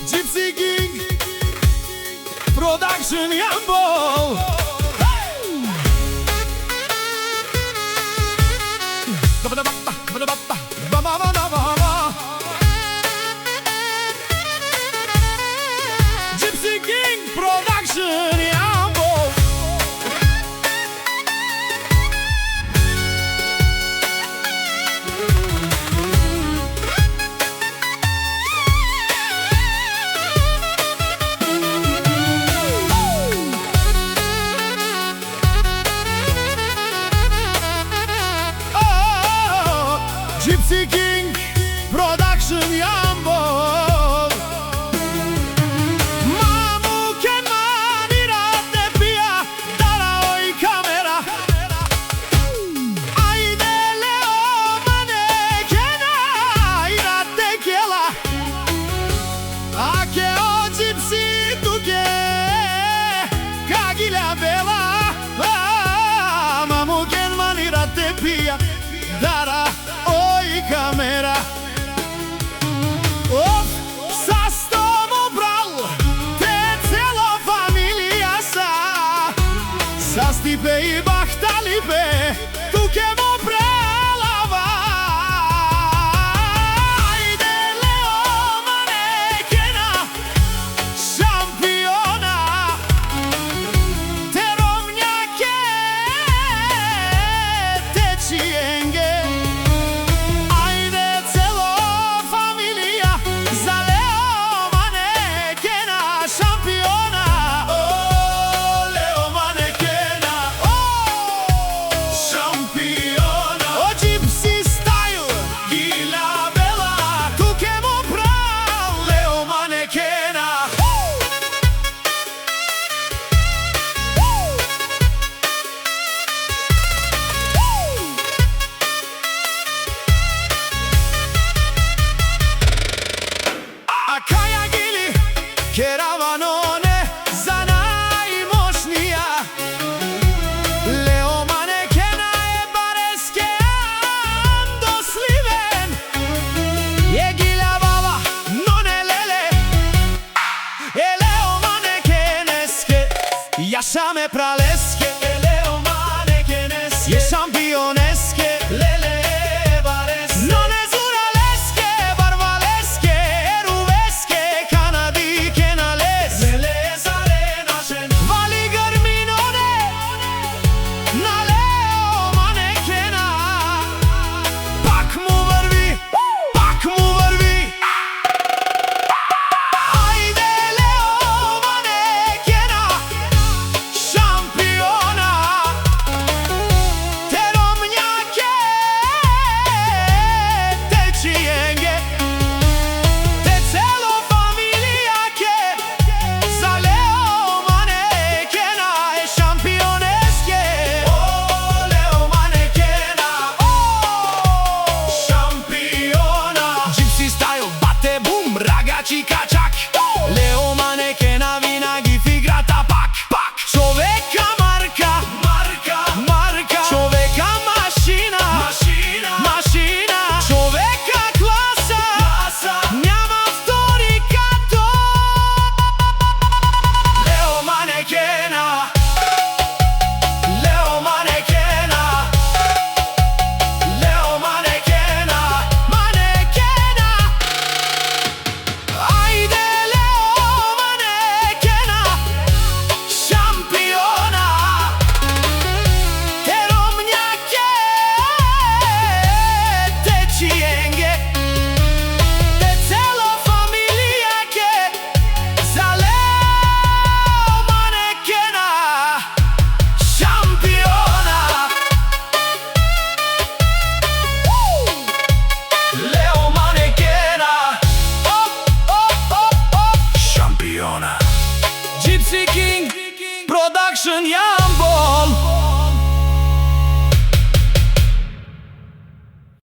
Gypsy King Production Jambo. Gypsy King Production Jambo. Gypsy King Production Jambo. Mamu ke manira te pia dara oi kamera. Aide leo mane kena ira te kela. Ake o gypsy tuke kagila bela. Mamu ke manira te pia dara камера. Оф, са стобо брал, те цела фамилија са. Са стипе и бахталипе, туке во прелава. Ајде лео манекена, шампиона. Те ромњаке, те чиенге. Кераваноне за најмошнија. Лео манекена е бареске андо сливен. Е гиля баба, но не леле. Е лео манекенеске, јашаме пралеске. Е лео манекенеске, е шампионеске. Леле бареске, но не зуралеске, барвалеске, ерувеске, канадике. Chica.